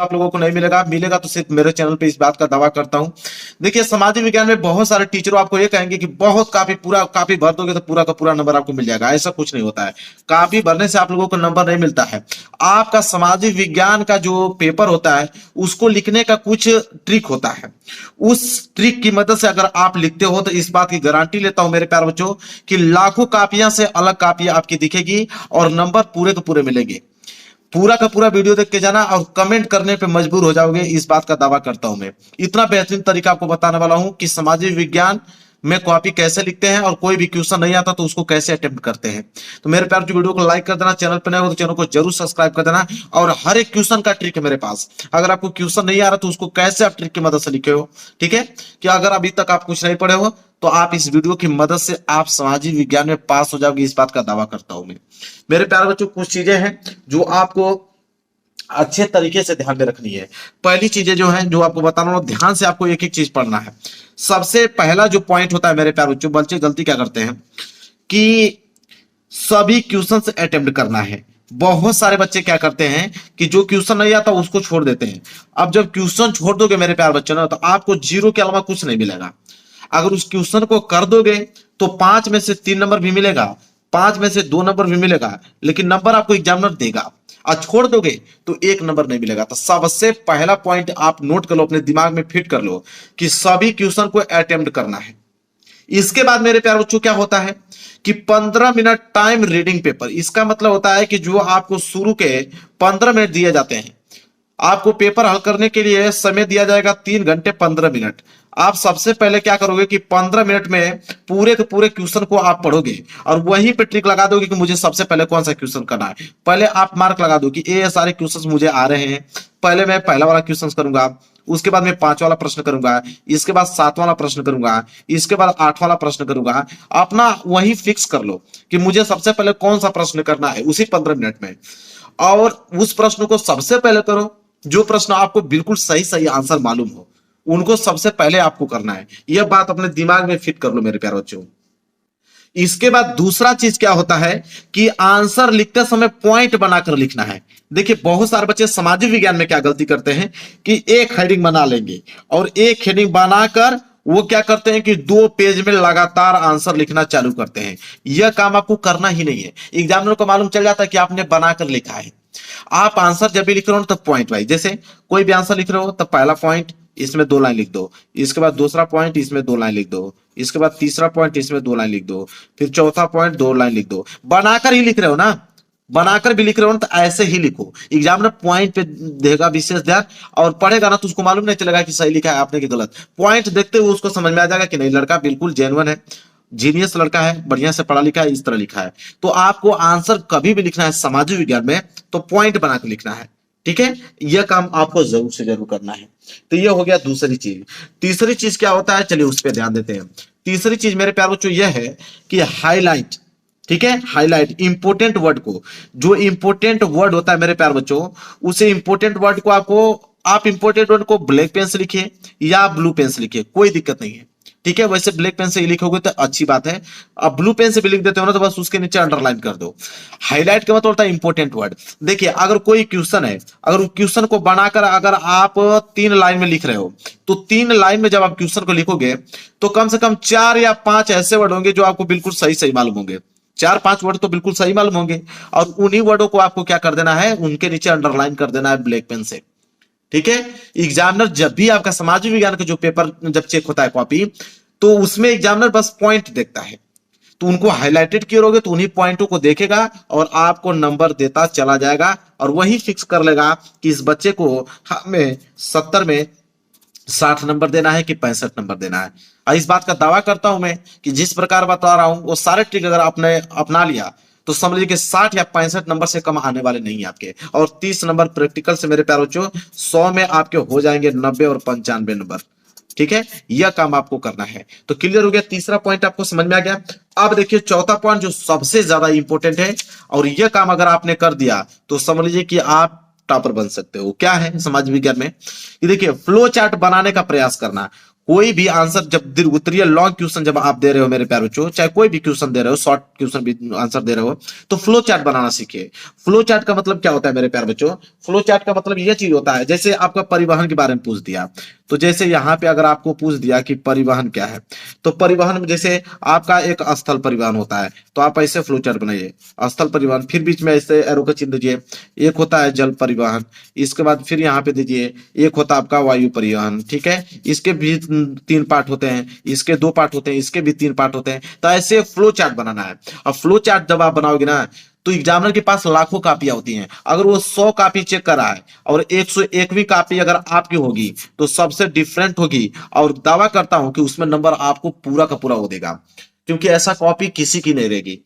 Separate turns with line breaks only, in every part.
आप लोगों को नहीं मिलेगा, मिलेगा तो सिर्फ मेरे चैनल पे, इस बात का दावा करता हूं। देखिए सामाजिक विज्ञान में बहुत सारे टीचरों आपको ये कहेंगे कि बहुत काफी पूरा काफी भर दोगे तो पूरा का पूरा नंबर आपको मिल जाएगा। ऐसा कुछ नहीं होता है, काफी भरने से आप लोगों को नंबर नहीं मिलता है। आपका सामाजिक विज्ञान का जो पेपर होता है उसको लिखने का कुछ ट्रिक होता है, उस ट्रिक की मदद से अगर आप लिखते हो तो इस बात की गारंटी लेता हूं मेरे प्यारे बच्चों कि लाखों कापियां से अलग कापी आपकी दिखेगी और नंबर पूरे के पूरे मिलेंगे। पूरा का पूरा वीडियो देख के जाना और कमेंट करने पे मजबूर हो जाओगे, इस बात का दावा करता हूं मैं। इतना बेहतरीन तरीका आपको बताने वाला हूं कि सामाजिक विज्ञान में कॉपी कैसे लिखते हैं और कोई भी क्वेश्चन नहीं आता तो उसको कैसे अटेम्प्ट करते हैं। तो मेरे प्यार जो वीडियो को लाइक कर देना, चैनल पर नए हो तो चैनल को जरूर सब्सक्राइब कर देना। और हर एक क्वेश्चन का ट्रिक है मेरे पास, अगर आपको क्वेश्चन नहीं आ रहा तो उसको कैसे आप ट्रिक की मदद से लिखे हो, ठीक है। कि अगर अभी तक आप कुछ नहीं पढ़े हो तो आप इस वीडियो की मदद से आप सामाजिक विज्ञान में पास हो जाओगे, इस बात का दावा करता हूं मैं। मेरे प्यारे बच्चों कुछ चीजें हैं जो आपको अच्छे तरीके से ध्यान में रखनी है। पहली चीजें जो है जो आपको बता रहा हूं, ध्यान से आपको एक एक चीज पढ़ना है। सबसे पहला जो पॉइंट होता है मेरे प्यारे बच्चों, बच्चे गलती क्या करते हैं कि सभी क्वेश्चन से अटेम्प्ट करना है। बहुत सारे बच्चे क्या करते हैं कि जो क्वेश्चन नहीं आता उसको छोड़ देते हैं। अब जब क्वेश्चन छोड़ दोगे मेरे प्यारे बच्चों ना, तो आपको जीरो के अलावा कुछ नहीं मिलेगा। अगर उस क्वेश्चन को कर दोगे तो 5 में से 3 नंबर भी मिलेगा, 5 में से 2 नंबर भी मिलेगा, लेकिन नंबर आपको एग्जामिनर देगा। और छोड़ दोगे तो 1 नंबर नहीं मिलेगा। तो सबसे पहला पॉइंट आप नोट कर लो, अपने दिमाग में फिट कर लो कि सभी क्वेश्चन को अटेम्प्ट करना है। इसके बाद मेरे प्यारे बच्चों क्या होता है कि 15 मिनट टाइम रीडिंग पेपर। इसका मतलब होता है कि जो आपको शुरू के 15 मिनट दिए जाते हैं, आपको पेपर हल करने के लिए समय दिया जाएगा 3 घंटे 15 मिनट। आप सबसे पहले क्या करोगे कि 15 मिनट में पूरे के पूरे क्वेश्चन को आप पढ़ोगे और वहीं पे ट्रिक लगा दोगे कि मुझे सबसे पहले कौन सा क्वेश्चन करना है। पहले आप मार्क लगा दो कि ये सारे क्वेश्चन मुझे आ रहे हैं, पहले मैं पहला वाला क्वेश्चन करूंगा, उसके बाद मैं 5 वाला प्रश्न करूंगा, इसके बाद 7 वाला प्रश्न करूंगा, इसके बाद 8 वाला प्रश्न करूंगा। अपना वही फिक्स कर लो कि मुझे सबसे पहले कौन सा प्रश्न करना है उसी 15 मिनट में, और उस प्रश्न को सबसे पहले करो। जो प्रश्न आपको बिल्कुल सही सही आंसर मालूम हो उनको सबसे पहले आपको करना है। यह बात अपने दिमाग में फिट कर लो मेरे प्यारे बच्चों। इसके बाद दूसरा चीज क्या होता है कि आंसर लिखते समय पॉइंट बनाकर लिखना है। देखिए बहुत सारे बच्चे सामाजिक विज्ञान में क्या गलती करते हैं कि एक हेडिंग बना लेंगे और एक हेडिंग बनाकर वो क्या करते हैं कि 2 पेज में लगातार आंसर लिखना चालू करते हैं। यह काम आपको करना ही नहीं है। एग्जामिनर को मालूम चल जाता है कि आपने बनाकर लिखा है। आप आंसर जब भी लिख रहे हो तब पॉइंट वाइज, जैसे कोई भी आंसर लिख रहे हो तब पहला पॉइंट इसमें 2 लाइन लिख दो, इसके बाद दूसरा पॉइंट इसमें 2 लाइन लिख दो, इसके बाद तीसरा पॉइंट इसमें 2 लाइन लिख दो, फिर चौथा पॉइंट 2 लाइन लिख दो। बनाकर ही लिख रहे हो ना, बनाकर भी लिख रहे हो ना, तो ऐसे ही लिखो। एग्जामिनर पॉइंट पे देगा विशेष ध्यान और पढ़ेगा ना तो उसको मालूम नहीं चलेगा कि सही लिखा है आपने कि गलत। पॉइंट देखते हुए उसको समझ में आ जाएगा कि नहीं लड़का बिल्कुल जेन्युइन है, जीनियस लड़का है, बढ़िया से पढ़ा लिखा है, इस तरह लिखा है। तो आपको आंसर कभी भी लिखना है सामाजिक विज्ञान में तो पॉइंट बनाकर लिखना है, ठीक है। यह काम आपको जरूर से जरूर करना है। तो यह हो गया दूसरी चीज। तीसरी चीज क्या होता है, चलिए उस पर ध्यान देते हैं। तीसरी चीज मेरे प्यारे बच्चों यह है कि हाईलाइट, ठीक है, हाईलाइट इंपोर्टेंट वर्ड को। जो इंपोर्टेंट वर्ड होता है मेरे प्यारे बच्चों, उसे इंपोर्टेंट वर्ड को आप इंपोर्टेंट वर्ड को ब्लैक पेन से लिखिए या ब्लू पेन से लिखिए, कोई दिक्कत नहीं है, ठीक है। वैसे ब्लैक पेन से लिखोगे तो अच्छी बात है, अब ब्लू पेन से भी लिख देते हो ना तो बस उसके नीचे अंडरलाइन कर दो। हाईलाइट का मतलब होता है इंपोर्टेंट वर्ड। देखिए अगर कोई क्वेश्चन है, अगर क्वेश्चन को बनाकर अगर आप 3 लाइन में लिख रहे हो तो 3 लाइन में जब आप क्वेश्चन को लिखोगे तो कम से कम 4 या 5 ऐसे वर्ड होंगे जो आपको बिल्कुल सही सही मालूम होंगे। 4-5 वर्ड तो बिल्कुल सही मालूम होंगे और उन्हीं वर्डों को आपको क्या कर देना है, उनके नीचे अंडरलाइन कर देना है ब्लैक पेन से, ठीक है। एग्जामिनर जब भी आपका सामाजिक विज्ञान का जो पेपर जब चेक होता है कॉपी, तो उसमें एग्जामिनर बस पॉइंट देखता है, तो उनको हाईलाइटेड किए रहोगे तो उन्हीं पॉइंटों को देखेगा और आपको नंबर देता चला जाएगा और वही फिक्स कर लेगा कि इस बच्चे को हमें 70 में 60 नंबर देना है कि 65 नंबर देना है। और इस बात का दावा करता हूं मैं कि जिस प्रकार बता रहा हूं वो सारे ट्रिक अगर आपने अपना लिया तो समझ लीजिए कि 60 या 65 नंबर से कम आने वाले नहीं आपके। और 30 नंबर प्रैक्टिकल से मेरे प्यारे बच्चों 100 में आपके हो जाएंगे 90 और 95 नंबर, ठीक है। यह काम आपको करना है। तो क्लियर हो गया, तीसरा पॉइंट आपको समझ में आ गया। अब देखिए चौथा पॉइंट जो सबसे ज्यादा इंपॉर्टेंट है, और यह काम अगर आपने कर दिया तो समझ लीजिए कि आप टॉपर बन सकते हो। क्या है समाज विज्ञान में, देखिए फ्लो चार्ट बनाने का प्रयास करना। कोई भी आंसर जब दीर्घ उत्तरीय लॉन्ग क्वेश्चन जब आप दे रहे हो मेरे प्यारे बच्चों, चाहे कोई भी क्वेश्चन दे रहे हो, शॉर्ट क्वेश्चन भी आंसर दे रहे हो, तो फ्लो चार्ट बनाना सीखिए। फ्लो चार्ट का मतलब क्या होता है मेरे प्यारे बच्चों? फ्लो चार्ट का मतलब यह चीज होता है, जैसे आपका परिवहन के बारे में पूछ दिया, तो जैसे यहाँ पे अगर आपको पूछ दिया कि परिवहन क्या है, तो परिवहन में जैसे आपका एक स्थल परिवहन होता है, तो आप ऐसे फ्लो चार्ट बनाइए, स्थल परिवहन, फिर बीच में ऐसे एरो का चिन्ह दीजिए। एक होता है जल परिवहन, इसके बाद फिर यहाँ पे दीजिए, एक होता है आपका वायु परिवहन, ठीक है, इसके भी 3 पार्ट होते हैं, इसके 2 पार्ट होते हैं, इसके भी 3 पार्ट होते हैं। तो ऐसे फ्लो चार्ट बनाना है। अब फ्लो चार्ट जब आप बनाओगे ना, तो एग्जामिनर के पास लाखों कापियां होती हैं, अगर वो 100 कापी चेक कर रहा है और 101वीं कापी अगर आपकी होगी तो सबसे डिफरेंट होगी, और दावा करता हूं कि उसमें नंबर आपको पूरा का पूरा वो देगा, क्योंकि ऐसा कॉपी किसी की नहीं रहेगी।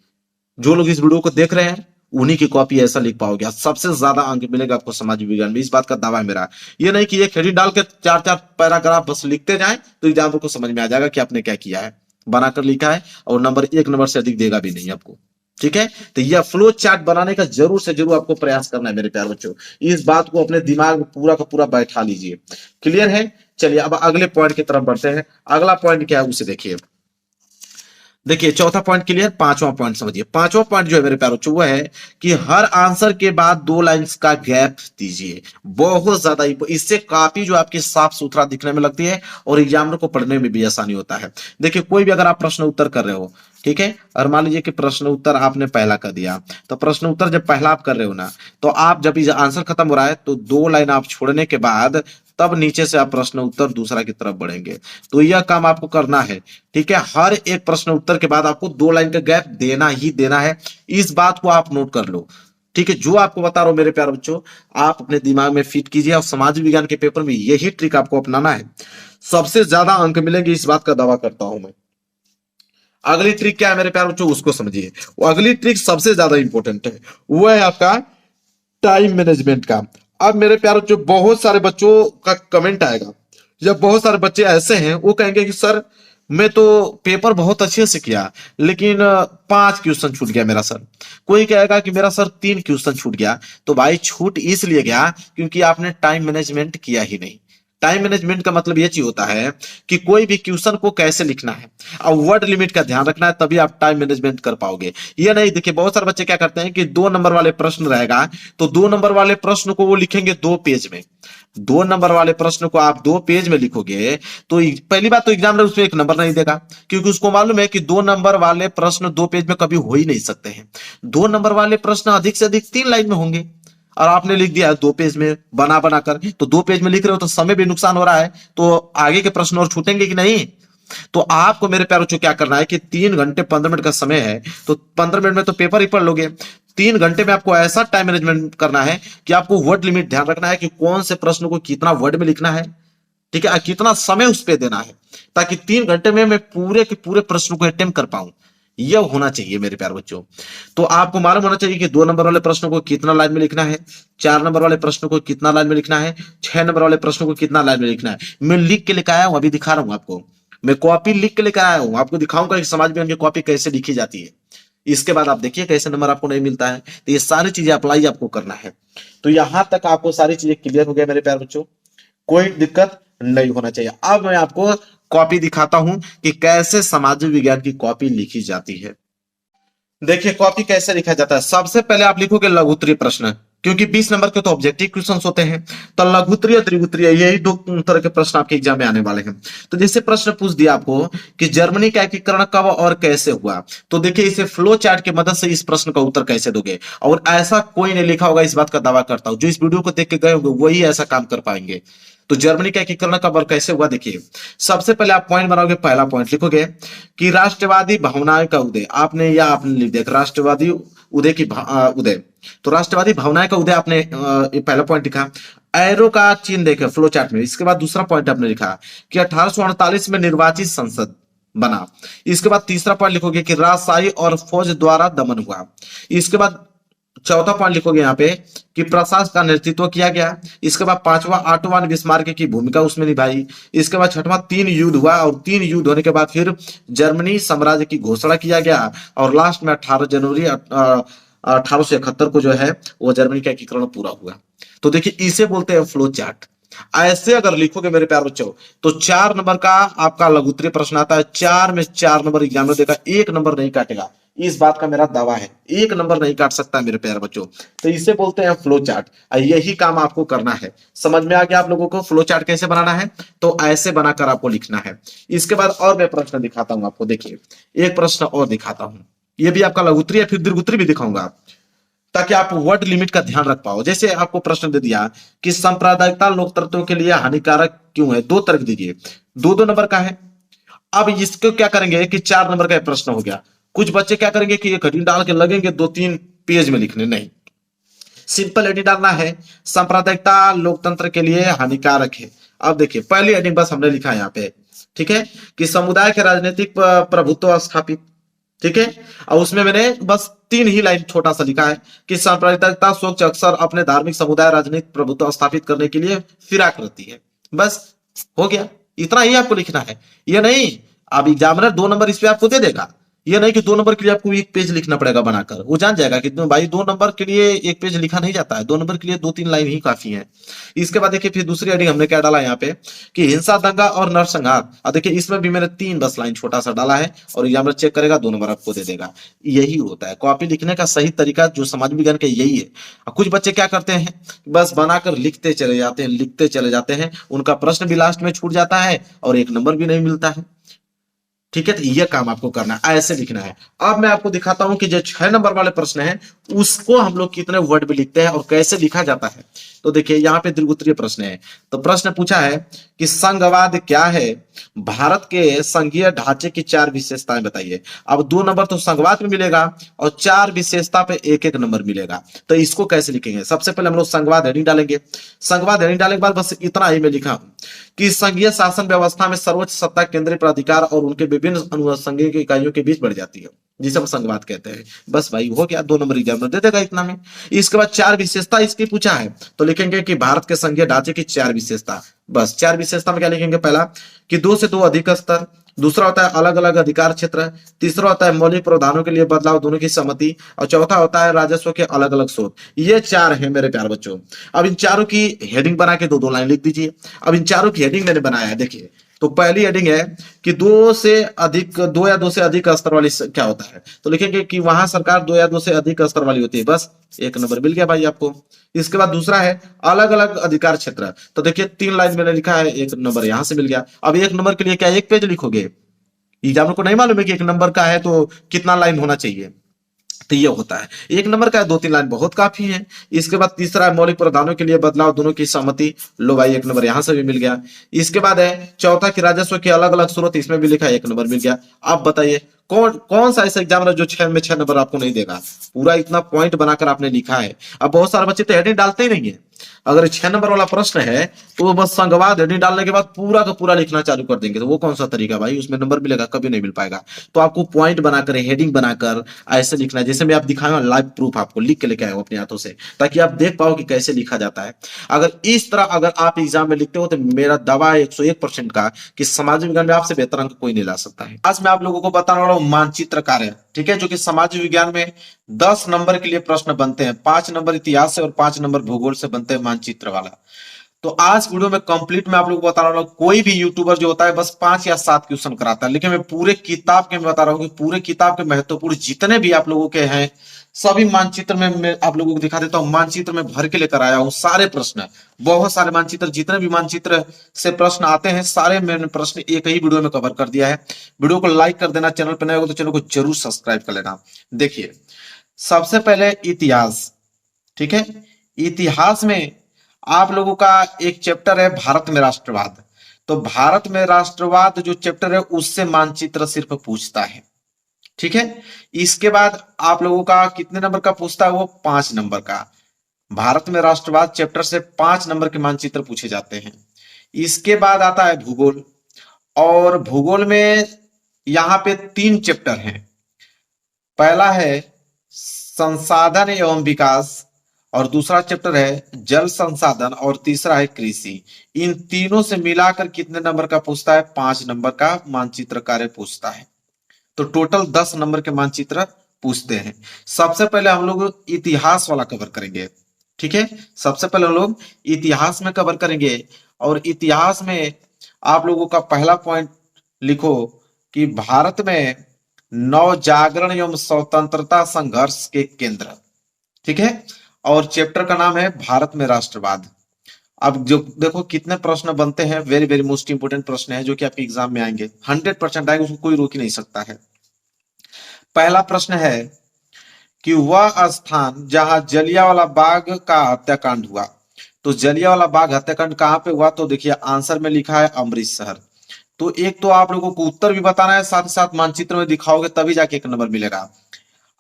जो लोग इस वीडियो को देख रहे हैं उन्हीं की कॉपी ऐसा लिख पाओगे, सबसे ज्यादा अंक मिलेगा आपको समाज विज्ञान में, इस बात का दावा है मेरा। ये नहीं कि एक हेडिंग डाल के 4-4 पैराग्राफ बस लिखते जाएं तो एग्जामिनर को समझ में आ जाएगा कि आपने क्या किया है, बनाकर लिखा है, और नंबर 1 नंबर से अधिक देगा भी नहीं आपको, ठीक है। तो यह फ्लो चार्ट बनाने का जरूर से जरूर आपको प्रयास करना है मेरे प्यारे बच्चों, इस बात को अपने दिमाग में पूरा का पूरा बैठा लीजिए। क्लियर है? चलिए अब अगले पॉइंट की तरफ बढ़ते हैं। अगला पॉइंट क्या है उसे देखिए। देखिए चौथा पॉइंट क्लियर, पांचवा पॉइंट समझिए। पांचवा पॉइंट जो है मेरे प्यारे बच्चों वो है कि हर आंसर के बाद 2 लाइंस का गैप दीजिए। बहुत ज्यादा इससे काफी जो आपकी साफ सुथरा दिखने में लगती है और एग्जामिनर को पढ़ने में भी आसानी होता है। देखिए कोई भी अगर आप प्रश्न उत्तर कर रहे हो, ठीक है, और मान लीजिए कि प्रश्न उत्तर आपने पहला कर दिया, तो प्रश्न उत्तर जब पहला आप कर रहे हो ना, तो आप जब इस आंसर खत्म हो रहा है तो 2 लाइन आप छोड़ने के बाद तब नीचे से आप प्रश्न उत्तर दूसरा की तरफ बढ़ेंगे। तो यह काम आपको करना है, ठीक है। हर एक प्रश्न उत्तर के बाद आपको 2 लाइन का गैप देना ही देना है, इस बात को आप नोट कर लो, ठीक है। जो आपको बता रहा हूं मेरे प्यारे बच्चों, आप अपने दिमाग में फिट कीजिए, और समाज विज्ञान के पेपर में यही ट्रिक आपको अपनाना है, सबसे ज्यादा अंक मिलेंगे, इस बात का दावा करता हूं मैं। अगली ट्रिक क्या है मेरे प्यारे बच्चों, उसको समझिए। वो अगली ट्रिक सबसे ज्यादा इंपॉर्टेंट है, वो है आपका टाइम मैनेजमेंट का। अब मेरे प्यारे बच्चों बहुत सारे बच्चों का कमेंट आएगा, जब बहुत सारे बच्चे ऐसे हैं वो कहेंगे कि सर मैं तो पेपर बहुत अच्छे से किया, लेकिन 5 क्वेश्चन छूट गया मेरा सर। कोई कहेगा कि मेरा सर 3 क्वेश्चन छूट गया। तो भाई छूट इसलिए गया क्योंकि आपने टाइम मैनेजमेंट किया ही नहीं। टाइम मैनेजमेंट का मतलब ये चीज होता है कि कोई भी क्वेश्चन को कैसे लिखना है और वर्ड लिमिट का ध्यान रखना है, तभी आप टाइम मैनेजमेंट कर पाओगे। ये नहीं, देखिए बहुत सारे बच्चे क्या करते हैं कि 2 नंबर वाले प्रश्न रहेगा तो 2 नंबर वाले प्रश्न को वो लिखेंगे 2 पेज में। 2 नंबर वाले प्रश्न को आप 2 पेज में लिखोगे तो पहली बात तो एग्जामिनर उसमें 1 नंबर नहीं देगा, क्योंकि उसको मालूम है कि 2 नंबर वाले प्रश्न 2 पेज में कभी हो ही नहीं सकते हैं। 2 नंबर वाले प्रश्न अधिक से अधिक 3 लाइन में होंगे, और आपने लिख दिया है 2 पेज में बना बना कर, तो 2 पेज में लिख रहे हो तो समय भी नुकसान हो रहा है, तो आगे के प्रश्न और छूटेंगे कि नहीं। तो आपको मेरे प्यारों क्या करना है कि 3 घंटे 15 मिनट का समय है, तो 15 मिनट में तो पेपर ही पढ़ लोगे। 3 घंटे में आपको ऐसा टाइम मैनेजमेंट करना है कि आपको वर्ड लिमिट ध्यान रखना है कि कौन से प्रश्न को कितना वर्ड में लिखना है, ठीक है, कितना समय उस पर देना है, ताकि 3 घंटे में मैं पूरे के पूरे प्रश्न को अटेम्प्ट कर पाऊं। यह होना चाहिए मेरे प्यारे बच्चों। तो आपको मालूम होना चाहिए कि 2 नंबर वाले प्रश्न को कितना लाइन में लिखना है, 4 नंबर वाले प्रश्न को कितना लाइन में लिखना है, 6 नंबर वाले प्रश्न को कितना लाइन में लिखना है। मैं लिख के लेकर आया हूं, अभी दिखा रहा हूं आपको, मैं कॉपी लिख के लेकर आया हूं, आपको दिखाऊंगा कि समाज विज्ञान की कॉपी कैसे लिखी जाती है। इसके बाद आप देखिए कैसे नंबर आपको नहीं मिलता है। तो ये सारी चीजें अप्लाई आपको करना है। तो यहां तक आपको सारी चीजें क्लियर हो गया मेरे प्यारे बच्चों, कोई दिक्कत नहीं होना चाहिए। अब मैं आपको कॉपी दिखाता हूं कि कैसे सामाजिक विज्ञान की कॉपी लिखी जाती है। देखिए कॉपी कैसे लिखा जाता है। सबसे पहले आप लिखोगे लघुत्तरीय प्रश्न, क्योंकि 20 नंबर के तो ऑब्जेक्टिव क्वेश्चंस होते हैं, तो लघुत्तरीय त्रिगुत्तरीय यही 2 तरह के प्रश्न आपके एग्जाम में आने वाले हैं। तो जैसे प्रश्न पूछ दिया आपको कि जर्मनी का एकीकरण कब और कैसे हुआ, तो देखिए इसे फ्लो चार्ट की मदद से इस प्रश्न का उत्तर कैसे दोगे। और ऐसा कोई नहीं लिखा होगा, इस बात का दावा करता हूं, जो इस वीडियो को देख के गए होंगे वही ऐसा काम कर पाएंगे। तो जर्मनी का एकीकरण कब और कैसे हुआ, देखिए सबसे पहले आप पॉइंट बनाओगे, पहला पॉइंट लिखोगे कि राष्ट्रवादी भावनाएं का उदय। आपने लिख दिया राष्ट्रवादी उदय की उदय, तो राष्ट्रवादी भावनाएं का उदय आपने पहला पॉइंट लिखा। एरो का चिन्ह देखे फ्लो चार्ट में। इसके बाद दूसरा पॉइंट आपने लिखा कि 1848 में निर्वाचित संसद बना। इसके बाद तीसरा पॉइंट लिखोगे कि राजशाही और फौज द्वारा दमन हुआ। इसके बाद चौथा पॉइंट लिखोगे यहाँ पे कि प्रशासन का नेतृत्व किया गया। इसके बाद पांचवा ऑटोमान बिस्मार्क की भूमिका उसमें निभाई। इसके बाद छठवां 3 युद्ध हुआ, और 3 युद्ध होने के बाद फिर जर्मनी साम्राज्य की घोषणा किया गया, और लास्ट में 18 जनवरी 1871 को जो है वो जर्मनी का एकीकरण पूरा हुआ। तो देखिए इसे बोलते हैं फ्लो चार्ट। ऐसे अगर लिखोगे मेरे प्यार बच्चों तो 4 नंबर का आपका लघुत्तरीय प्रश्न आता है, 4 में 4 नंबर एग्जामिनर देगा, 1 नंबर नहीं काटेगा। इस बात का मेरा दावा है, 1 नंबर नहीं काट सकता मेरे प्यारे बच्चों। तो इसे बोलते हैं फ्लो चार्ट। यही काम आपको करना है। समझ में आ गया आप लोगों को फ्लो चार्ट कैसे बनाना है? तो ऐसे बनाकर आपको लिखना है। इसके बाद और मैं प्रश्न दिखाता हूं आपको। देखिए एक प्रश्न और दिखाता हूं, ये भी आपका लघुत्तरीय है, फिर दीर्घोत्तरीय भी दिखाऊंगा ताकि आप वर्ड लिमिट का ध्यान रख पाओ। जैसे आपको प्रश्न दे दिया कि सांप्रदायिकता लोकतंत्र के लिए हानिकारक क्यों है, 2 तर्क दीजिए, 2-2 नंबर का है। अब इसको क्या करेंगे कि 4 नंबर का प्रश्न हो गया। कुछ बच्चे क्या करेंगे कि ये कठिन डाल के लगेंगे 2-3 पेज में लिखने, नहीं, सिंपल हेडिंग डालना है, सांप्रदायिकता लोकतंत्र के लिए हानिकारक है। अब देखिए पहली हेडिंग बस हमने लिखा है यहाँ पे, ठीक है, कि समुदाय के राजनीतिक प्रभुत्व स्थापित, ठीक है। और उसमें मैंने बस 3 ही लाइन छोटा सा लिखा है कि सांप्रदायिकता सोच अक्सर अपने धार्मिक समुदाय राजनीतिक प्रभुत्व स्थापित करने के लिए फिराक रहती है। बस हो गया, इतना ही आपको लिखना है। ये नहीं अब एग्जामिनर 2 नंबर इस पे आपको दे देगा, ये नहीं कि 2 नंबर के लिए आपको 1 पेज लिखना पड़ेगा बनाकर। वो जान जाएगा कि भाई 2 नंबर के लिए 1 पेज लिखा नहीं जाता है, 2 नंबर के लिए 2-3 लाइन ही काफी है। इसके बाद देखिए फिर दूसरी हेडिंग हमने क्या डाला यहाँ पे कि हिंसा दंगा और नरसंहार। अब देखिए इसमें भी मैंने 3 बस लाइन छोटा सा डाला है और एग्जामिनर चेक करेगा 2 नंबर आपको दे देगा। यही होता है कॉपी लिखने का सही तरीका जो समाज विज्ञान का यही है। कुछ बच्चे क्या करते हैं बस बनाकर लिखते चले जाते हैं, लिखते चले जाते हैं, उनका प्रश्न भी लास्ट में छूट जाता है और 1 नंबर भी नहीं मिलता है। ठीक है, तो ये काम आपको करना है, ऐसे लिखना है। अब मैं आपको दिखाता हूं कि जो 6 नंबर वाले प्रश्न हैं उसको हम लोग कितने वर्ड में लिखते हैं और कैसे लिखा जाता है। तो देखिए यहाँ पे दीर्घोत्तरीय प्रश्न है। तो प्रश्न पूछा है कि संघवाद क्या है, भारत के संघीय ढांचे की 4 विशेषताएं बताइए। अब 2 नंबर तो संघवाद में मिलेगा और 4 विशेषता पे 1-1 नंबर मिलेगा। तो इसको कैसे लिखेंगे? सबसे पहले हम लोग संघवाद हेडिंग डालेंगे। संघवाद हेडिंग डालने के बाद बस इतना ही मैं लिखा हूं कि संघीय शासन व्यवस्था में सर्वोच्च सत्ता केंद्रीय प्राधिकार और उनके विभिन्न अनुसंघीय इकाइयों के बीच बढ़ जाती है, जिसे हम संघवाद कहते हैं। बस भाई हो गया, 2 नंबर एग्जामिनर दे देगा इतना में। इसके बाद 4 विशेषता इसकी पूछा है तो लिखेंगे कि भारत के संघीय ढांचे की 4 विशेषता। बस 4 विशेषता में क्या लिखेंगे? पहला कि 2 से 2 अधिक स्तर, दूसरा होता है अलग अलग अधिकार क्षेत्र, तीसरा होता है मौलिक प्रावधानों के लिए बदलाव दोनों की सहमति, और चौथा होता है राजस्व के अलग अलग स्रोत। ये 4 है मेरे प्यारे बच्चों। अब इन चारों की हेडिंग बना के 2-2 लाइन लिख दीजिए। अब इन चारों की हेडिंग मैंने बनाया है, देखिए। तो पहली हेडिंग है कि 2 से अधिक, 2 या 2 से अधिक स्तर वाली क्या होता है, तो लिखेंगे कि वहां सरकार 2 या 2 से अधिक स्तर वाली होती है। बस 1 नंबर मिल गया भाई आपको। इसके बाद दूसरा है अलग अलग अधिकार क्षेत्र। तो देखिए 3 लाइन मैंने लिखा है, 1 नंबर यहां से मिल गया। अब 1 नंबर के लिए क्या 1 पेज लिखोगे? एग्जामिनर को नहीं मालूम है कि 1 नंबर का है तो कितना लाइन होना चाहिए? तो ये होता है 1 नंबर का है, 2-3 लाइन बहुत काफी है। इसके बाद तीसरा है मौलिक प्रावधानों के लिए बदलाव दोनों की सहमति। लो भाई 1 नंबर यहां से भी मिल गया। इसके बाद है चौथा कि राजस्व के अलग अलग स्रोत, इसमें भी लिखा है, 1 नंबर मिल गया। आप बताइए कौन कौन सा ऐसा एग्जामिनर जो 6 में 6 नंबर आपको नहीं देगा? पूरा इतना पॉइंट बनाकर आपने लिखा है। अब बहुत सारे बच्चे तो हेडिंग डालते ही नहीं है। अगर 6 नंबर वाला प्रश्न है तो बस संघवाद हेडिंग डालने के बाद पूरा का पूरा लिखना चालू कर देंगे, तो वो कौन सा तरीका भाई? उसमें नंबर मिलेगा? कभी नहीं मिल पाएगा। तो आपको पॉइंट बनाकर हेडिंग बनाकर ऐसे लिखना है, जैसे मैं आप दिखाऊंगा लाइव प्रूफ आपको लिख के लेके आया हूं अपने हाथों से, ताकि आप देख पाओ कि कैसे लिखा जाता है। अगर इस तरह अगर आप एग्जाम में लिखते हो तो मेरा दावा है 101% का कि समाज विज्ञान में आपसे बेहतर अंक कोई नहीं ला सकता है। आज मैं आप लोगों को बताने वाला हूं मानचित्र कार्य, ठीक है, जो कि समाज विज्ञान में 10 नंबर के लिए प्रश्न बनते हैं। 5 नंबर इतिहास से और 5 नंबर भूगोल से बनते हैं मानचित्र वाला। तो आज वीडियो में कंप्लीट मैं आप लोगों को बता रहा हूं। कोई भी यूट्यूबर जो होता है बस 5 या 7 क्वेश्चन कराता है, लेकिन मैं पूरे किताब के मैं बता रहा हूं कि पूरे किताब के महत्वपूर्ण जितने भी आप लोगों के हैं सभी मानचित्र में मैं आप लोगों को दिखा देता हूं। मानचित्र में भर के लेकर आया हूं सारे प्रश्न, बहुत सारे मानचित्र, जितने भी मानचित्र से प्रश्न आते हैं सारे मैंने प्रश्न एक ही वीडियो में कवर कर दिया है। वीडियो को लाइक कर देना, चैनल पर नए हो तो चैनल को जरूर सब्सक्राइब कर लेना। देखिए सबसे पहले इतिहास, ठीक है, इतिहास में आप लोगों का एक चैप्टर है भारत में राष्ट्रवाद। तो भारत में राष्ट्रवाद जो चैप्टर है उससे मानचित्र सिर्फ पूछता है, ठीक है। इसके बाद आप लोगों का कितने नंबर का पूछता है? वो 5 नंबर का। भारत में राष्ट्रवाद चैप्टर से 5 नंबर के मानचित्र पूछे जाते हैं। इसके बाद आता है भूगोल, और भूगोल में यहां पे 3 चैप्टर हैं। पहला है संसाधन एवं विकास, और दूसरा चैप्टर है जल संसाधन, और तीसरा है कृषि। इन तीनों से मिलाकर कितने नंबर का पूछता है? 5 नंबर का मानचित्र कार्य पूछता है। तो टोटल 10 नंबर के मानचित्र पूछते हैं। सबसे पहले हम लोग इतिहास वाला कवर करेंगे। ठीक है, सबसे पहले हम लोग इतिहास में कवर करेंगे, और इतिहास में आप लोगों का पहला पॉइंट लिखो कि भारत में नव जागरण एवं स्वतंत्रता संघर्ष के केंद्र। ठीक है, और चैप्टर का नाम है भारत में राष्ट्रवाद। अब जो देखो कितने प्रश्न बनते हैं, वेरी वेरी मोस्ट इंपोर्टेंट प्रश्न है जो कि आपके एग्जाम में आएंगे, 100% आएंगे, उसको कोई रोक ही नहीं सकता है। पहला प्रश्न है कि वह स्थान जहां जलियांवाला बाग का हत्याकांड हुआ, तो जलियांवाला बाग हत्याकांड कहां पे हुआ, तो देखिए आंसर में लिखा है अमृतसर। तो एक तो आप लोगों को उत्तर भी बताना है, साथ ही साथ मानचित्र में दिखाओगे तभी जाके एक नंबर मिलेगा।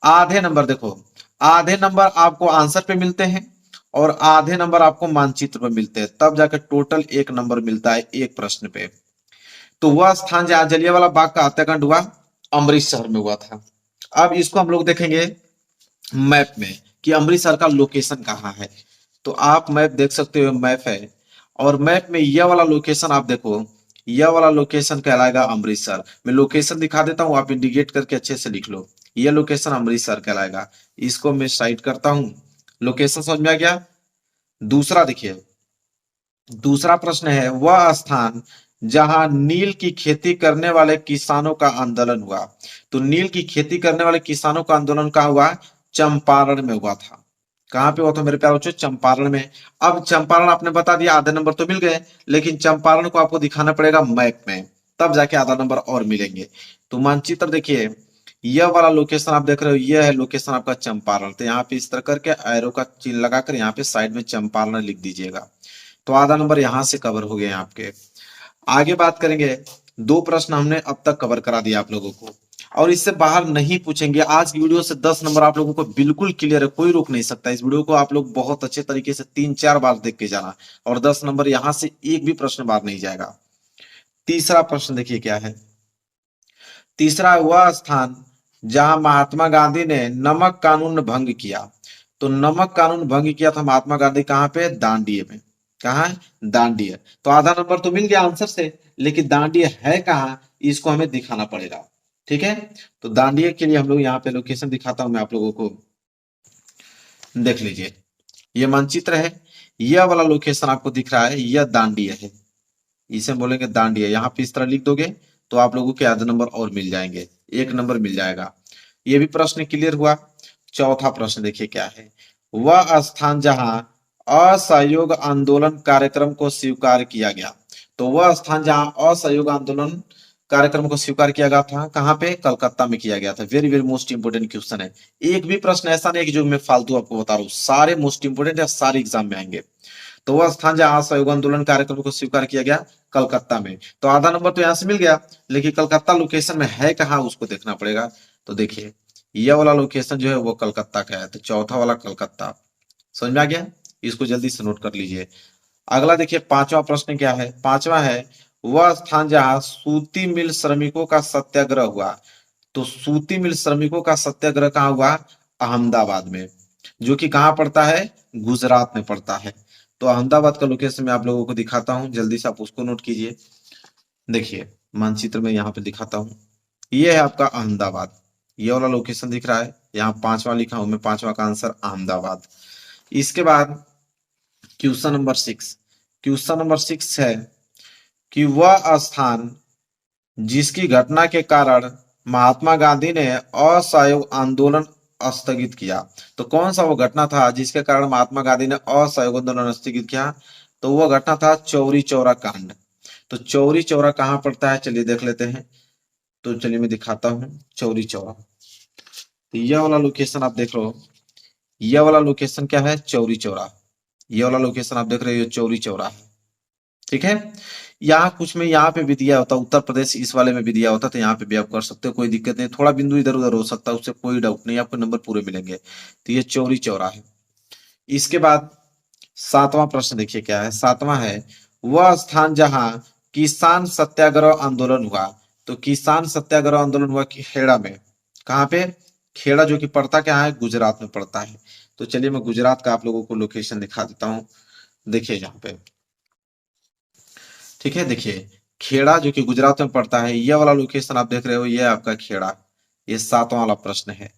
आधे नंबर देखो, आधे नंबर आपको आंसर पे मिलते हैं और आधे नंबर आपको मानचित्र पे मिलते हैं, तब जाकर टोटल एक नंबर मिलता है एक प्रश्न पे। तो वह स्थान जहां जलियांवाला बाग का हत्याकांड हुआ, अमृतसर में हुआ था। अब इसको हम लोग देखेंगे मैप में कि अमृतसर का लोकेशन कहाँ है। तो आप मैप देख सकते हो, मैप है, और मैप में यह वाला लोकेशन आप देखो, यह वाला लोकेशन कहलाएगा अमृतसर। मैं लोकेशन दिखा देता हूं, आप इंडिकेट करके अच्छे से लिख लो, यह लोकेशन अमृतसर कहलाएगा। इसको मैं साइड करता हूं, लोकेशन समझ में आ गया। दूसरा देखिए, दूसरा प्रश्न है वह स्थान जहां नील की खेती करने वाले किसानों का आंदोलन हुआ। तो नील की खेती करने वाले किसानों का आंदोलन कहाँ हुआ, चंपारण में हुआ था। कहां पे हुआ था मेरे प्यारे बच्चों, चंपारण में। अब चंपारण आपने बता दिया, आधे नंबर तो मिल गए, लेकिन चंपारण को आपको दिखाना पड़ेगा मैप में, तब जाके आधा नंबर और मिलेंगे। तो मानचित्र देखिए, यह वाला लोकेशन आप देख रहे हो, यह है लोकेशन आपका चंपारण। तो यहाँ पे इस तरह करके एरो का चिन्ह लगाकर यहाँ पे साइड में चंपारण लिख दीजिएगा। तो आधा नंबर यहां से कवर हो गए आपके। आगे बात करेंगे, दो प्रश्न हमने अब तक कवर करा दिया आप लोगों को, और इससे बाहर नहीं पूछेंगे। आज की वीडियो से 10 नंबर आप लोगों को बिल्कुल क्लियर है, कोई रोक नहीं सकता। इस वीडियो को आप लोग बहुत अच्छे तरीके से 3-4 बार देख के जाना, और 10 नंबर यहां से एक भी प्रश्न बाहर नहीं जाएगा। तीसरा प्रश्न देखिए क्या है, तीसरा वह स्थान जहां महात्मा गांधी ने नमक कानून भंग किया। तो नमक कानून भंग किया था महात्मा गांधी कहां पे, दांडिये में। कहा है, दांडिया। तो आधा नंबर तो मिल गया आंसर से, लेकिन दांडिया है कहाँ, इसको हमें दिखाना पड़ेगा। ठीक है, तो दांडिया के लिए हम लोग यहाँ पे लोकेशन दिखाता हूं मैं आप लोगों को, देख लीजिए। ये मानचित्र है, यह वाला लोकेशन आपको दिख रहा है, यह दांडिया है, इसे हम बोलेंगे दांडिया। यहाँ पे इस तरह लिख दोगे तो आप लोगों के आधे नंबर और मिल जाएंगे, एक नंबर मिल जाएगा। ये भी प्रश्न क्लियर हुआ। चौथा प्रश्न देखिए क्या है, वह स्थान जहां असहयोग आंदोलन कार्यक्रम को स्वीकार किया गया। तो वह स्थान जहां असहयोग आंदोलन कार्यक्रम को स्वीकार किया गया था, कहां पे, कलकत्ता में किया गया था। Very very most important question है, एक भी प्रश्न ऐसा नहीं है कि जो मैं फालतू आपको बता रहा हूँ, सारे मोस्ट इंपोर्टेंट है, सारे एग्जाम में आएंगे। तो वह स्थान जहां असहयोग आंदोलन कार्यक्रम को स्वीकार किया गया, कलकत्ता में। तो आधा नंबर तो यहां से मिल गया, लेकिन कलकत्ता लोकेशन में है कहाँ उसको देखना पड़ेगा। तो देखिए यह वाला लोकेशन जो है वो कलकत्ता का है, तो चौथा वाला कलकत्ता। समझ में आ गया, इसको जल्दी से नोट कर लीजिए। अगला देखिए पांचवा प्रश्न क्या है, पांचवा है वह स्थान जहां सूती मिल श्रमिकों का सत्याग्रह हुआ। तो सूती मिल श्रमिकों का सत्याग्रह कहाँ हुआ, अहमदाबाद में, जो कि कहाँ पड़ता है, गुजरात में पड़ता है। तो अहमदाबाद का लोकेशन मैं आप लोगों को दिखाता हूँ, जल्दी से आप उसको नोट कीजिए। देखिए मानचित्र में यहाँ पे दिखाता हूँ, ये है आपका अहमदाबाद, ये वाला लोकेशन दिख रहा है, यहाँ पांचवा लिखा हूं मैं, पांचवा का आंसर अहमदाबाद। इसके बाद क्वेश्चन नंबर 6, क्वेश्चन नंबर 6 है कि वह स्थान जिसकी घटना के कारण महात्मा गांधी ने असहयोग आंदोलन स्थगित किया। तो कौन सा वो घटना था जिसके कारण महात्मा गांधी ने असहयोग आंदोलन स्थगित किया, तो वह घटना था चौरी चौरा कांड। तो चौरी चौरा कहाँ पड़ता है, चलिए देख लेते हैं। तो चलिए मैं दिखाता हूँ चौरी चौरा। तो यह वाला लोकेशन आप देख लो, यह वाला लोकेशन क्या है, चौरी चौरा। ये वाला लोकेशन आप देख रहे हो, चौरी चौरा है। ठीक है, यहाँ कुछ में यहाँ पे भी दिया होता, उत्तर प्रदेश इस वाले में भी दिया होता, तो यहाँ पे भी आप कर सकते हो, कोई दिक्कत नहीं। थोड़ा बिंदु इधर उधर हो सकता है, उससे कोई डाउट नहीं, आपको नंबर पूरे मिलेंगे। तो ये चौरी चौरा है। इसके बाद सातवां प्रश्न देखिए क्या है, सातवां है वह स्थान जहां किसान सत्याग्रह आंदोलन हुआ। तो किसान सत्याग्रह आंदोलन हुआ खेड़ा में, कहाँ पे, खेड़ा, जो कि पड़ता क्या है, गुजरात में पड़ता है। तो चलिए मैं गुजरात का आप लोगों को लोकेशन दिखा देता हूँ, देखिए यहाँ पे। ठीक है, देखिए खेड़ा जो कि गुजरात में पड़ता है, यह वाला लोकेशन आप देख रहे हो, यह आपका खेड़ा। ये सातवां वाला प्रश्न है,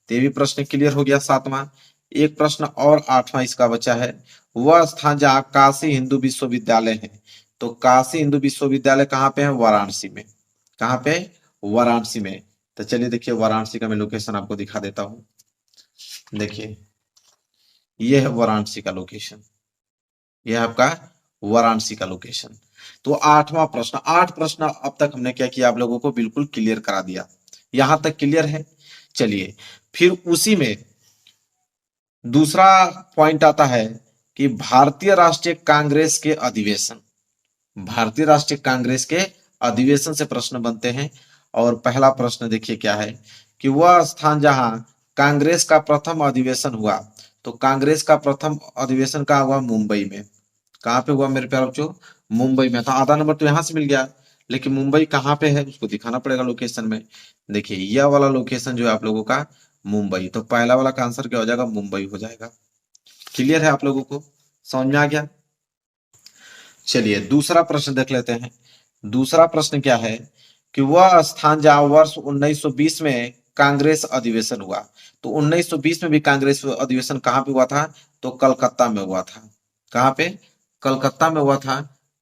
तो ये भी प्रश्न क्लियर हो गया सातवां। एक प्रश्न और 8वां इसका बचा है, वह स्थान जहाँ काशी हिंदू विश्वविद्यालय है। तो काशी हिंदू विश्वविद्यालय कहाँ पे है? वाराणसी में। कहाँ पे? वाराणसी में। तो चलिए देखिए वाराणसी का मैं लोकेशन आपको दिखा देता हूँ। देखिए ये है वाराणसी का लोकेशन, ये है आपका वाराणसी का लोकेशन। तो 8वां प्रश्न, 8 प्रश्न अब तक हमने क्या किया, आप लोगों को बिल्कुल क्लियर करा दिया। यहां तक क्लियर है। चलिए फिर उसी में दूसरा पॉइंट आता है कि भारतीय राष्ट्रीय कांग्रेस के अधिवेशन, भारतीय राष्ट्रीय कांग्रेस के अधिवेशन से प्रश्न बनते हैं। और पहला प्रश्न देखिए क्या है कि वह स्थान जहां कांग्रेस का प्रथम अधिवेशन हुआ। तो कांग्रेस का प्रथम अधिवेशन कहाँ हुआ? मुंबई में। कहाँ पे हुआ मेरे प्यारे बच्चों? मुंबई में। तो आधा नंबर तो यहां से मिल गया, लेकिन मुंबई कहाँ पे है उसको दिखाना पड़ेगा लोकेशन में। देखिए यह वाला लोकेशन जो है आप लोगों का मुंबई। तो पहला वाला का आंसर क्या हो जाएगा? मुंबई हो जाएगा। क्लियर है आप लोगों को? समझ में आ गया? चलिए दूसरा प्रश्न देख लेते हैं। दूसरा प्रश्न क्या है कि वह स्थान जहां वर्ष 1920 में कांग्रेस अधिवेशन हुआ। तो 1920 में भी कांग्रेस अधिवेशन कहाँ पे हुआ था? तो कलकत्ता में हुआ था। कहाँ पे? कलकत्ता में हुआ था।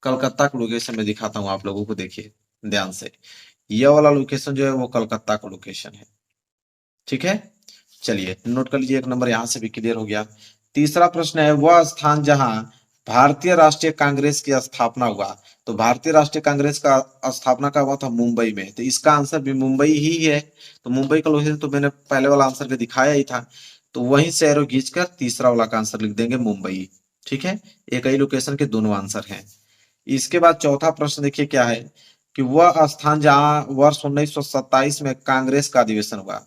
कलकत्ता का लोकेशन में दिखाता हूँ आप लोगों को, देखिए ध्यान से। यह वाला लोकेशन जो है वो कलकत्ता का लोकेशन है। ठीक है, चलिए नोट कर लीजिए, एक नंबर यहां से भी क्लियर हो गया। तीसरा प्रश्न है वह स्थान जहां भारतीय राष्ट्रीय कांग्रेस की स्थापना हुआ। तो भारतीय राष्ट्रीय कांग्रेस का स्थापना का हुआ था मुंबई में। तो इसका आंसर भी मुंबई ही है। तो मुंबई का लोकेशन तो मैंने पहले वाला आंसर के दिखाया ही था। तो वहीं से एरो खींचकर तीसरा वाला का आंसर लिख देंगे मुंबई। ठीक है, एक ही लोकेशन के दोनों आंसर हैं। इसके बाद चौथा प्रश्न देखिए क्या है कि वह स्थान जहां वर्ष 1927 में कांग्रेस का अधिवेशन हुआ।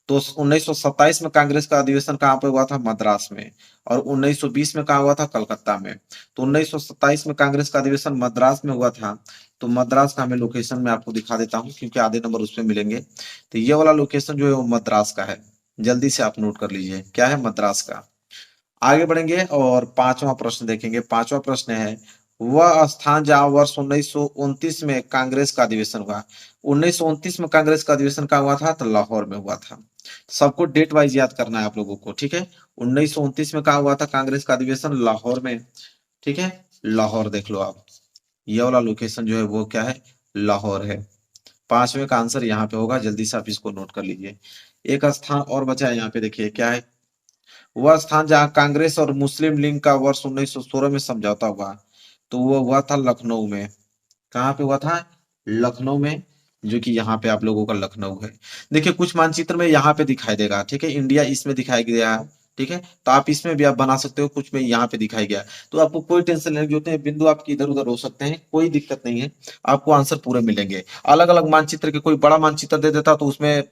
तो 1927 में कांग्रेस का अधिवेशन कहाँ पे हुआ था? मद्रास में। और 1920 में कहाँ हुआ था? कलकत्ता में। तो 1927 में कांग्रेस का अधिवेशन मद्रास में हुआ था। तो मद्रास का मैं लोकेशन में आपको दिखा देता हूँ, क्योंकि आधे नंबर उसमें मिलेंगे। तो ये वाला लोकेशन जो है वो मद्रास का है। जल्दी से आप नोट कर लीजिए क्या है? मद्रास का। आगे बढ़ेंगे और 5वां प्रश्न देखेंगे। 5वां प्रश्न है वह स्थान जहां वर्ष 1929 में कांग्रेस का अधिवेशन हुआ। 1929 में कांग्रेस का अधिवेशन कहाँ हुआ था? तो लाहौर में हुआ था। सबको डेट वाइज याद करना है आप लोगों को। ठीक है, 1929 में कहाँ हुआ था कांग्रेस का अधिवेशन? लाहौर में। ठीक है, लाहौर देख लो आप। ये वाला लोकेशन जो है वो क्या है? लाहौर है। 5वें का आंसर यहाँ पे होगा, जल्दी से आप इसको नोट कर लीजिए। एक स्थान और बचा है यहाँ पे, देखिए क्या है। वह स्थान जहां कांग्रेस और मुस्लिम लीग का वर्ष 1916 में समझौता हुआ। तो वो हुआ था लखनऊ में। कहाँ पे हुआ था? लखनऊ में, जो कि यहाँ पे आप लोगों का लखनऊ है। देखिए कुछ मानचित्र में यहाँ पे दिखाई देगा, ठीक है, इंडिया इसमें दिखाई गया है। ठीक है, तो आप इसमें भी आप बना सकते हो, कुछ में यहाँ पे दिखाई गया। तो आपको कोई टेंशन लेने की जरूरत नहीं है, बिंदु आपके इधर उधर हो सकते हैं, कोई दिक्कत नहीं है। आपको आंसर पूरे मिलेंगे। अलग अलग मानचित्र के कोई बड़ा मानचित्र दे देता तो उसमें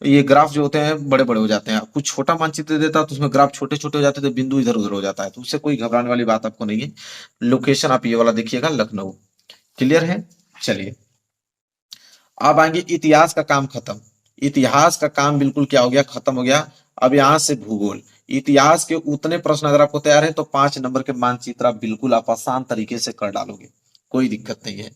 ये ग्राफ जो होते हैं बड़े बड़े हो जाते हैं। कुछ छोटा मानचित्र दे देता तो उसमें ग्राफ छोटे छोटे हो जाते हैं, तो बिंदु इधर उधर हो जाता है। तो उससे कोई घबराने वाली बात आपको नहीं है। लोकेशन आप ये वाला देखिएगा, लखनऊ। क्लियर है? चलिए अब आएंगे इतिहास का काम खत्म। इतिहास का काम बिल्कुल क्या हो गया? खत्म हो गया। अब यहां से भूगोल। इतिहास के उतने प्रश्न अगर आपको तैयार है तो 5 नंबर के मानचित्र आप बिल्कुल आप आसान तरीके से कर डालोगे, कोई दिक्कत नहीं है।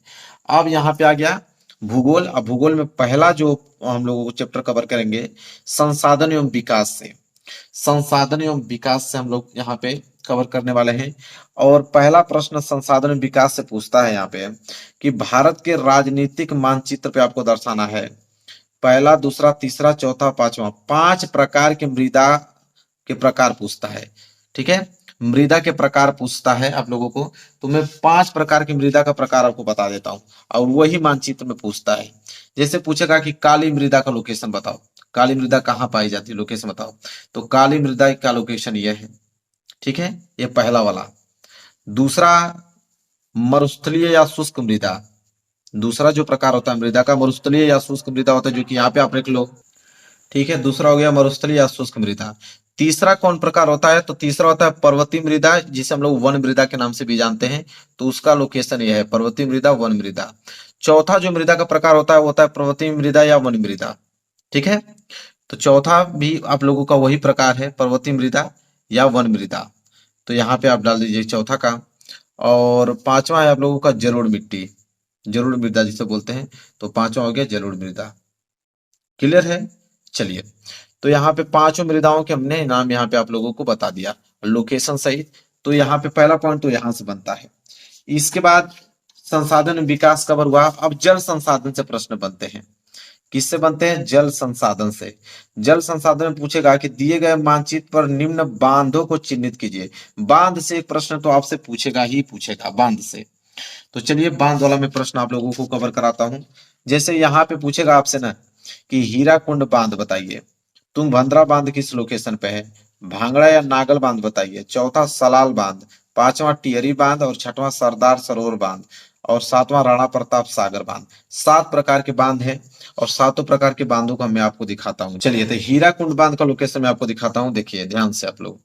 अब यहाँ पे आ गया भूगोल। अब भूगोल में पहला जो हम लोगों को चैप्टर कवर करेंगे, संसाधन एवं विकास से। संसाधन एवं विकास से हम लोग यहाँ पे कवर करने वाले हैं। और पहला प्रश्न संसाधन एवं विकास से पूछता है यहाँ पे कि भारत के राजनीतिक मानचित्र पे आपको दर्शाना है। पहला, दूसरा, तीसरा, चौथा, पांचवा, 5 प्रकार के मृदा के प्रकार पूछता है। ठीक है, मृदा के प्रकार पूछता है आप लोगों को। तो मैं 5 प्रकार की मृदा का प्रकार आपको बता देता हूँ, और वही मानचित्र में पूछता है। जैसे पूछेगा कि काली मृदा का लोकेशन बताओ, काली मृदा कहाँ पाई जाती है, लोकेशन बताओ। तो काली मृदा का लोकेशन यह है। ठीक है, ये पहला वाला। दूसरा, मरुस्थलीय या शुष्क मृदा। दूसरा जो प्रकार होता है मृदा का, मरुस्थलीय या शुष्क मृदा होता है, जो कि यहाँ पे आप लिख लो। ठीक है, दूसरा हो गया मरुस्थलीय या शुष्क मृदा। तीसरा कौन प्रकार होता है? तो तीसरा होता है पर्वतीय मृदा, जिसे हम लोग वन मृदा के नाम से भी जानते हैं। तो उसका लोकेशन यह है, पर्वतीय मृदा, वन मृदा। चौथा जो मृदा का प्रकार होता है वो होता है पर्वतीय मृदा या वन मृदा। ठीक है, तो चौथा भी आप लोगों का वही प्रकार है, पर्वतीय मृदा या वन मृदा। तो यहाँ पे आप डाल दीजिए चौथा का। और पांचवा है आप लोगों का जलोढ़ मिट्टी, जलोढ़ मृदा जिसे बोलते हैं। तो पांचवा हो गया जलोढ़ मृदा। क्लियर है? चलिए तो यहाँ पे पांचों मृदाओं के हमने नाम यहाँ पे आप लोगों को बता दिया लोकेशन सहित। तो यहाँ पे पहला पॉइंट तो यहाँ से बनता है। इसके बाद संसाधन विकास कवर हुआ। अब जल संसाधन से प्रश्न बनते हैं। किससे बनते हैं? जल संसाधन से। जल संसाधन में पूछेगा कि दिए गए मानचित्र पर निम्न बांधों को चिन्हित कीजिए। बांध से एक प्रश्न तो आपसे पूछेगा ही पूछेगा, बांध से। तो चलिए बांध वाला मैं प्रश्न आप लोगों को कवर कराता हूं। जैसे यहाँ पे पूछेगा आपसे ना कि हीराकुंड बांध बताइए, तुंगभद्रा बांध किस लोकेशन पे है, भांगड़ा या नागल बांध बताइए, चौथा सलाल बांध, पांचवा टिहरी बांध और छठवां सरदार सरोवर बांध और सातवां राणा प्रताप सागर बांध। 7 प्रकार के बांध हैं और सातों प्रकार के बांधों का मैं आपको दिखाता हूँ। चलिए तो हीराकुंड बांध का लोकेशन मैं आपको दिखाता हूँ। देखिए ध्यान से आप लोग,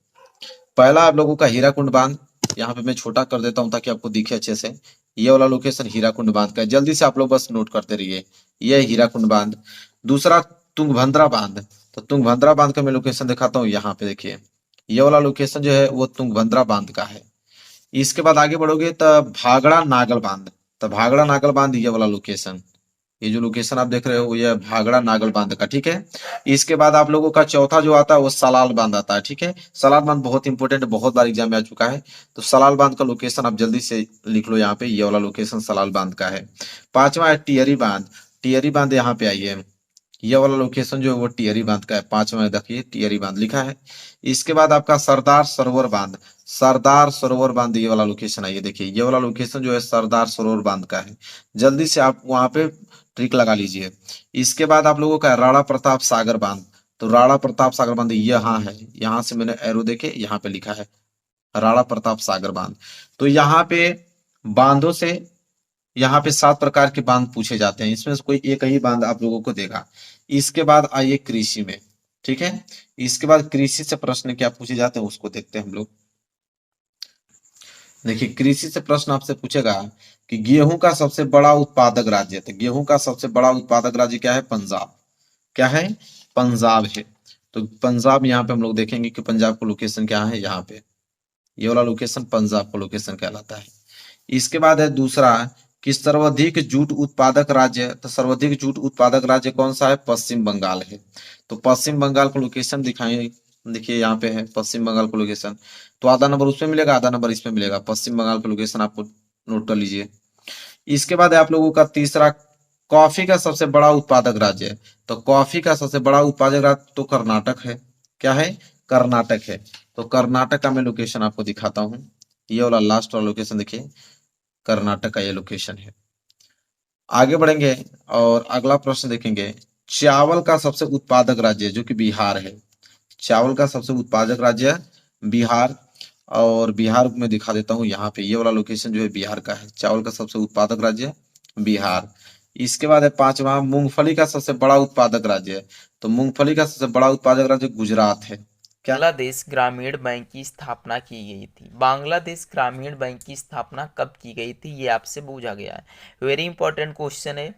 पहला आप लोगों का हीराकुंड बांध, यहाँ पे मैं छोटा कर देता हूँ ताकि आपको दिखे अच्छे से। ये वाला लोकेशन हीराकुंड बांध का है, जल्दी से आप लोग बस नोट करते रहिए। ये हीराकुंड बांध। दूसरा तुंगभद्रा बांध, तो तुंगभद्रा बांध का मैं लोकेशन दिखाता हूँ। यहाँ पे देखिए ये वाला लोकेशन जो है वो तुंगभद्रा बांध का है। इसके बाद आगे बढ़ोगे तो भागड़ा नागल बांध, तो भागड़ा नागल बांध ये वाला लोकेशन, ये जो लोकेशन आप देख रहे हो ये भागड़ा नागल बांध का, ठीक है। इसके बाद आप लोगों का चौथा जो आता है वो सलाल बांध आता है, ठीक है। सलाल बांध बहुत इंपॉर्टेंट, बहुत बार एग्जाम में आ चुका है। तो सलाल बांध का लोकेशन आप जल्दी से लिख लो, यहाँ पे ये वाला लोकेशन सलाल बांध का है। पांचवा है टिहरी बांध, टिहरी बांध यहाँ पे आइए, ये वाला लोकेशन जो है वो टिहरी बांध का है। पांचवा देखिए टिहरी बांध लिखा है। इसके बाद आपका सरदार सरोवर बांध, सरदार सरोवर बांध ये वाला लोकेशन है। ये देखिए ये वाला लोकेशन जो है सरदार सरोवर बांध का है। जल्दी से आप वहां पे ट्रिक लगा लीजिए। इसके बाद आप लोगों का राणा प्रताप सागर बांध, तो राणा प्रताप सागर बांध यहाँ है, यहाँ से मैंने एरो देखे यहाँ पे लिखा है राणा प्रताप सागर बांध। तो यहाँ पे बांधों से यहाँ पे 7 प्रकार के बांध पूछे जाते हैं, इसमें से कोई एक ही बांध आप लोगों को देगा। इसके बाद आइए कृषि में, ठीक है। इसके बाद कृषि से प्रश्न क्या पूछे जाते हैं उसको देखते हैं हम लोग। देखिए कृषि से प्रश्न आपसे पूछेगा कि गेहूं का सबसे बड़ा उत्पादक राज्य, तो गेहूं का सबसे बड़ा उत्पादक राज्य क्या है? पंजाब। क्या है? पंजाब है। तो पंजाब यहाँ पे हम लोग देखेंगे कि पंजाब का लोकेशन क्या है, यहाँ पे ये वाला लोकेशन पंजाब का लोकेशन कहलाता है। इसके बाद है दूसरा कि सर्वाधिक जूट उत्पादक राज्य, तो सर्वाधिक जूट उत्पादक राज्य कौन सा है? पश्चिम बंगाल है। तो पश्चिम बंगाल का लोकेशन दिखाएं, देखिए यहाँ पे है पश्चिम बंगाल का लोकेशन। तो आधा नंबर उसमें मिलेगा, आधा नंबर इसमें मिलेगा। पश्चिम बंगाल का लोकेशन आपको नोट कर लीजिए। इसके बाद है आप लोगों का तीसरा, कॉफी का सबसे बड़ा उत्पादक राज्य है। तो कॉफी का सबसे बड़ा उत्पादक राज्य तो कर्नाटक है। क्या है? कर्नाटक है। तो कर्नाटक का मैं लोकेशन आपको दिखाता हूँ। ये वाला लास्ट वाला लोकेशन देखिए, कर्नाटक का ये लोकेशन है। आगे बढ़ेंगे और अगला प्रश्न देखेंगे। चावल का सबसे उत्पादक राज्य जो कि बिहार है। चावल का सबसे उत्पादक राज्य बिहार, और बिहार में दिखा देता हूँ यहाँ पे ये वाला लोकेशन जो है बिहार का है। चावल का सबसे उत्पादक राज्य बिहार। इसके बाद है पांचवा, मूंगफली का सबसे बड़ा उत्पादक राज्य है। तो मूंगफली का सबसे बड़ा उत्पादक राज्य गुजरात है। क्या?
बांग्लादेश ग्रामीण बैंक की स्थापना की गई थी। बांग्लादेश ग्रामीण बैंक की स्थापना कब की गई थी, ये आपसे पूछा गया है। वेरी इंपॉर्टेंट क्वेश्चन है।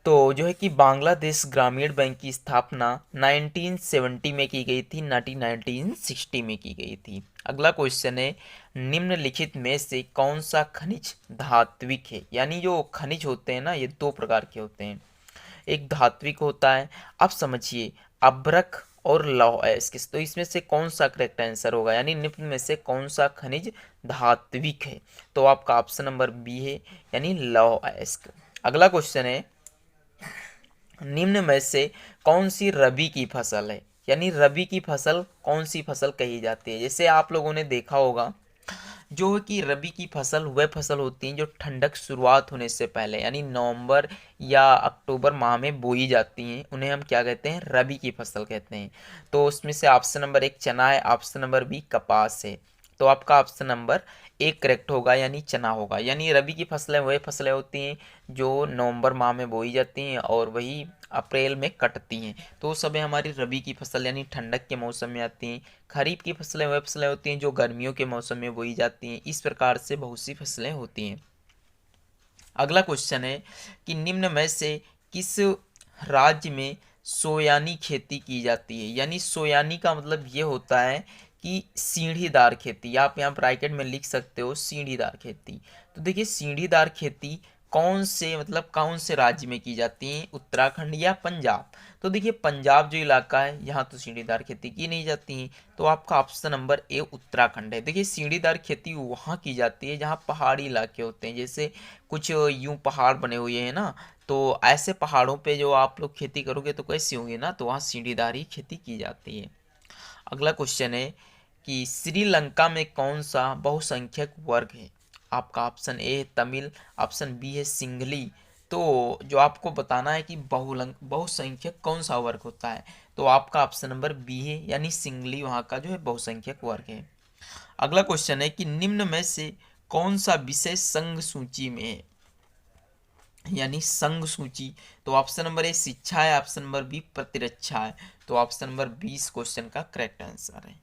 तो जो है कि बांग्लादेश ग्रामीण बैंक की स्थापना 1970 में की गई थी, ना कि 1960 में की गई थी। अगला क्वेश्चन है, निम्नलिखित में से कौन सा खनिज धात्विक है? यानी जो खनिज होते हैं ना, ये 2 प्रकार के होते हैं। एक धात्विक होता है, अब समझिए, अभ्रक और लौह अयस्क। तो इसमें से कौन सा करेक्ट आंसर होगा, यानी निम्न में से कौन सा खनिज धात्विक है? तो आपका ऑप्शन नंबर बी है, यानी लौह अयस्क। अगला क्वेश्चन है, निम्न में से कौन सी रबी की फसल है? यानी रबी की फसल कौन सी फसल कही जाती है? जैसे आप लोगों ने देखा होगा, जो है कि रबी की फसल वह फसल होती है जो ठंडक शुरुआत होने से पहले, यानी नवंबर या अक्टूबर माह में बोई जाती हैं, उन्हें हम क्या कहते हैं? रबी की फसल कहते हैं। तो उसमें से ऑप्शन नंबर 1 चना है, ऑप्शन नंबर बी कपास है। तो आपका ऑप्शन नंबर 1 करेक्ट होगा, यानी चना होगा। यानी रबी की फसलें वह फसलें होती हैं जो नवंबर माह में बोई जाती हैं और वही अप्रैल में कटती हैं। तो उस समय हमारी रबी की फसल यानी ठंडक के मौसम में आती हैं। खरीफ की फसलें वह फसलें होती हैं जो गर्मियों के मौसम में बोई जाती हैं। इस प्रकार से बहुत सी फसलें होती हैं। अगला क्वेश्चन है कि निम्न में से किस राज्य में सोयानी खेती की जाती है? यानी सोयानी का मतलब ये होता है कि सीढ़ीदार खेती। आप यहाँ ब्रैकेट में लिख सकते हो सीढ़ीदार खेती। तो देखिए सीढ़ीदार खेती कौन से मतलब कौन से राज्य में की जाती हैं, उत्तराखंड या पंजाब? तो देखिए पंजाब जो इलाका है यहाँ तो सीढ़ीदार खेती की नहीं जाती है, तो आपका ऑप्शन नंबर ए उत्तराखंड है। देखिए सीढ़ीदार खेती वहाँ की जाती है जहाँ पहाड़ी इलाके होते हैं, जैसे कुछ यूं पहाड़ बने हुए हैं ना, तो ऐसे पहाड़ों पे जो आप लोग खेती करोगे तो कैसी होंगी ना, तो वहाँ सीढ़ीदार ही खेती की जाती है। अगला क्वेश्चन है कि श्रीलंका में कौन सा बहुसंख्यक वर्ग है? आपका ऑप्शन ए है तमिल, ऑप्शन बी है सिंगली। तो जो आपको बताना है कि बहुसंख्यक कौन सा वर्ग होता है, तो आपका ऑप्शन नंबर बी है, यानी सिंगली वहाँ का जो है बहुसंख्यक वर्ग है। अगला क्वेश्चन है कि निम्न में से कौन सा विषय संघ सूची में है, यानी संघ सूची? तो ऑप्शन नंबर ए शिक्षा है, ऑप्शन नंबर बी प्रतिरक्षा है। तो ऑप्शन नंबर 20 क्वेश्चन का करेक्ट आंसर है।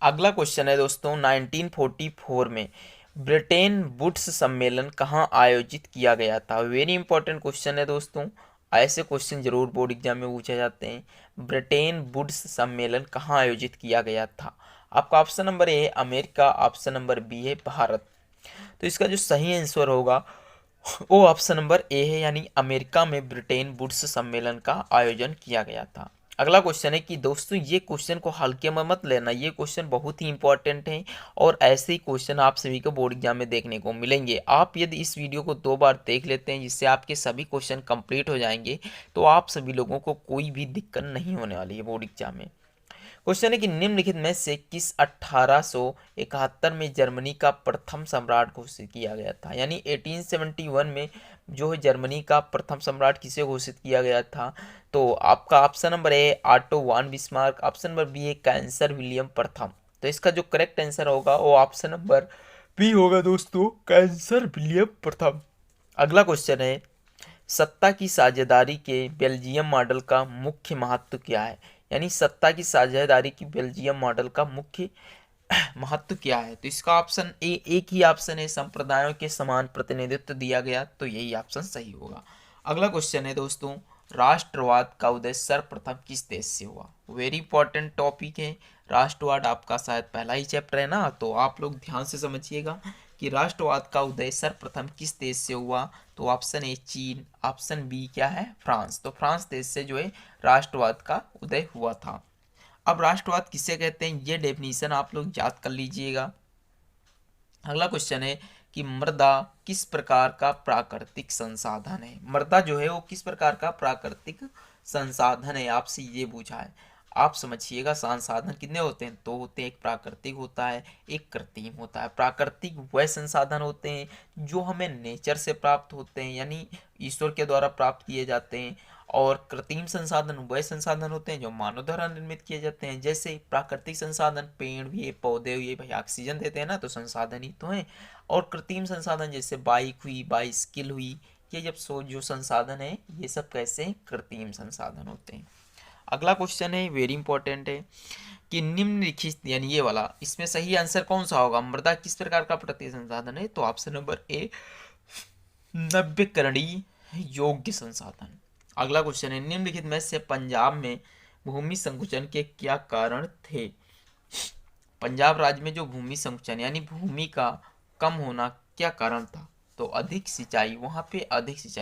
अगला क्वेश्चन है दोस्तों, 1944 में ब्रिटेन वुड्स सम्मेलन कहाँ आयोजित किया गया था? वेरी इंपॉर्टेंट क्वेश्चन है दोस्तों, ऐसे क्वेश्चन जरूर बोर्ड एग्जाम में पूछे जाते हैं। ब्रिटेन वुड्स सम्मेलन कहाँ आयोजित किया गया था? आपका ऑप्शन नंबर ए है अमेरिका, ऑप्शन नंबर बी है भारत। तो इसका जो सही आंसर होगा वो ऑप्शन नंबर ए है, यानी अमेरिका में ब्रिटेन वुड्स सम्मेलन का आयोजन किया गया था। अगला क्वेश्चन है कि दोस्तों ये क्वेश्चन को हल्के में मत लेना, ये क्वेश्चन बहुत ही इंपॉर्टेंट है और ऐसे ही क्वेश्चन आप सभी को बोर्ड एग्जाम में देखने को मिलेंगे। आप यदि इस वीडियो को 2 बार देख लेते हैं जिससे आपके सभी क्वेश्चन कंप्लीट हो जाएंगे, तो आप सभी लोगों को कोई भी दिक्कत नहीं होने वाली है बोर्ड एग्जाम में। क्वेश्चन है कि निम्नलिखित में से किस 1871 में जर्मनी का प्रथम सम्राट घोषित किया गया था? यानी 1871 में जो है जर्मनी का प्रथम सम्राट किसे घोषित किया गया था? तो आपका option number A Otto von Bismarck, option number B है कैंसर विलियम प्रथम। तो इसका जो करेक्ट आंसर होगा वो ऑप्शन नंबर बी होगा दोस्तों, कैंसर विलियम प्रथम। अगला क्वेश्चन है, सत्ता की साझेदारी के बेल्जियम मॉडल का मुख्य महत्व क्या है? यानी सत्ता की साझेदारी की बेल्जियम मॉडल का मुख्य महत्व क्या है? तो इसका ऑप्शन ए, एक ही ऑप्शन है, संप्रदायों के समान प्रतिनिधित्व दिया गया, तो यही ऑप्शन सही होगा। अगला क्वेश्चन है दोस्तों, राष्ट्रवाद का उदय सर्वप्रथम किस देश से हुआ? वेरी इंपॉर्टेंट टॉपिक है राष्ट्रवाद, आपका शायद पहला ही चैप्टर है ना, तो आप लोग ध्यान से समझिएगा कि राष्ट्रवाद का उदय सर्वप्रथम किस देश से हुआ? तो ऑप्शन ए चीन, ऑप्शन बी क्या है फ्रांस। तो फ्रांस देश से जो है राष्ट्रवाद का उदय हुआ था। अब राष्ट्रवाद किसे कहते हैं ये डेफिनेशन आप लोग याद कर लीजिएगा। अगला क्वेश्चन है कि मृदा किस प्रकार का प्राकृतिक संसाधन है? मृदा जो है वो किस प्रकार का प्राकृतिक संसाधन है, आपसे ये पूछा है। आप समझिएगा संसाधन कितने होते हैं, दो होते हैं, एक प्राकृतिक होता है, एक कृत्रिम होता है। प्राकृतिक वह संसाधन होते हैं जो हमें नेचर से प्राप्त होते हैं, यानी ईश्वर के द्वारा प्राप्त किए जाते हैं, और कृत्रिम संसाधन वह संसाधन होते हैं जो मानव द्वारा निर्मित किए जाते हैं। जैसे प्राकृतिक संसाधन पेड़ हुए, पौधे हुए, भाई ऑक्सीजन देते हैं ना, तो संसाधन ही तो हैं। और कृत्रिम संसाधन जैसे बाइक हुई, बाइसिकल हुई, ये जब जो संसाधन है ये सब कैसे हैं? कृत्रिम संसाधन होते हैं। अगला क्वेश्चन है वेरी इंपॉर्टेंट है कि निम्नलिखित, यानी ये वाला, इसमें सही आंसर कौन सा होगा? मृदा किस प्रकार का प्राकृतिक संसाधन है? तो ऑप्शन नंबर ए नवीकरणीय योग्य संसाधन। अगला क्वेश्चन है, निम्नलिखित में से पंजाब में भूमि संकुचन के क्या कारण थे? पंजाब राज्य में जो भूमि संकुचन यानी भूमि का कम होना क्या कारण था? तो अधिक सिंचाई, वहां पे अधिक सिंचाई